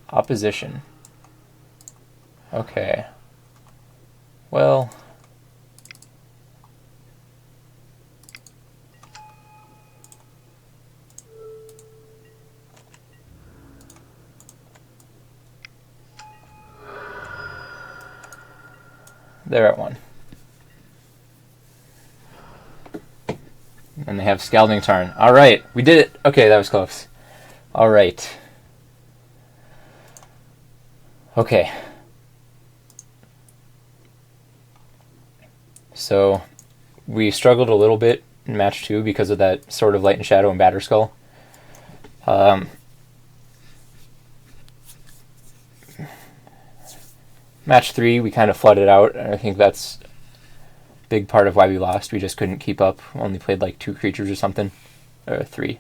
Opposition. Okay. Well... They're at 1. And they have Scalding Tarn. Alright, we did it! Okay, that was close. Alright. Okay. So, we struggled a little bit in match 2 because of that Sword of Light and Shadow and Batterskull. Match 3, we kind of flooded out, and I think that's a big part of why we lost. We just couldn't keep up. Only played like 2 creatures or something. Or 3.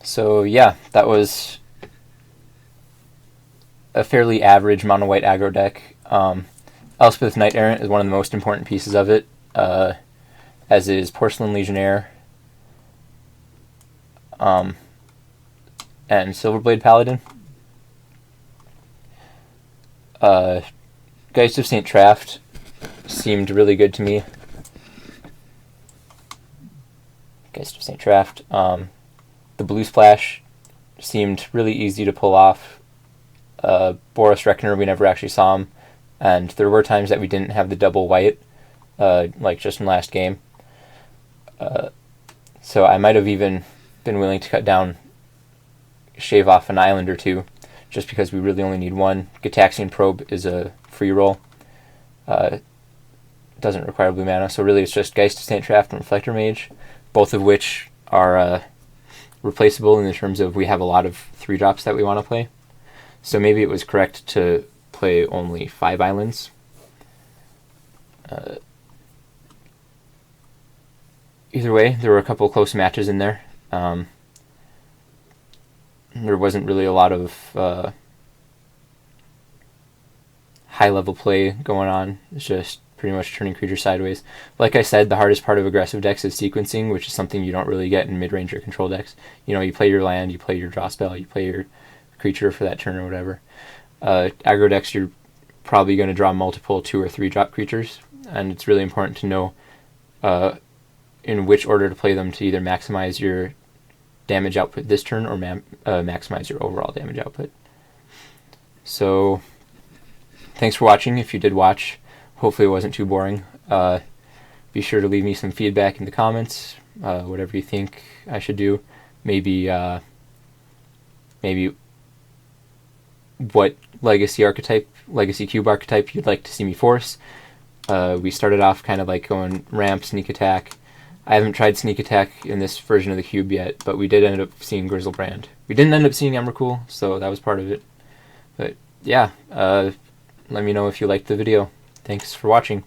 So yeah, that was a fairly average mono white aggro deck. Elspeth Knight Errant is one of the most important pieces of it, as is Porcelain Legionnaire and Silverblade Paladin. Geist of St. Traft seemed really good to me. Geist of St. Traft. The Blue Splash seemed really easy to pull off. Boros Reckoner, we never actually saw him. And there were times that we didn't have the double white, like just in last game. So I might have even been willing to cut down, shave off an island or 2, just because we really only need 1. Gitaxian Probe is a free roll. Doesn't require blue mana, so really it's just Geist of St. Traft and Reflector Mage, both of which are replaceable in the terms of we have a lot of 3-drops that we want to play. So maybe it was correct to play only 5 islands. Either way, there were a couple close matches in there. There wasn't really a lot of high-level play going on. It's just pretty much turning creatures sideways. Like I said, the hardest part of aggressive decks is sequencing, which is something you don't really get in mid-range or control decks. You know, you play your land, you play your draw spell, you play your creature for that turn or whatever. Aggro decks, you're probably going to draw multiple 2 or 3 drop creatures, and it's really important to know in which order to play them to either maximize your damage output this turn or maximize your overall damage output. So, thanks for watching. If you did watch, hopefully it wasn't too boring. Be sure to leave me some feedback in the comments, whatever you think I should do. Maybe what legacy cube archetype you'd like to see me force. We started off kind of like going ramp, sneak attack. I haven't tried sneak attack in this version of the cube yet, but we did end up seeing Grizzlebrand. We didn't end up seeing Emrakul, so that was part of it. But yeah, let me know if you liked the video. Thanks for watching.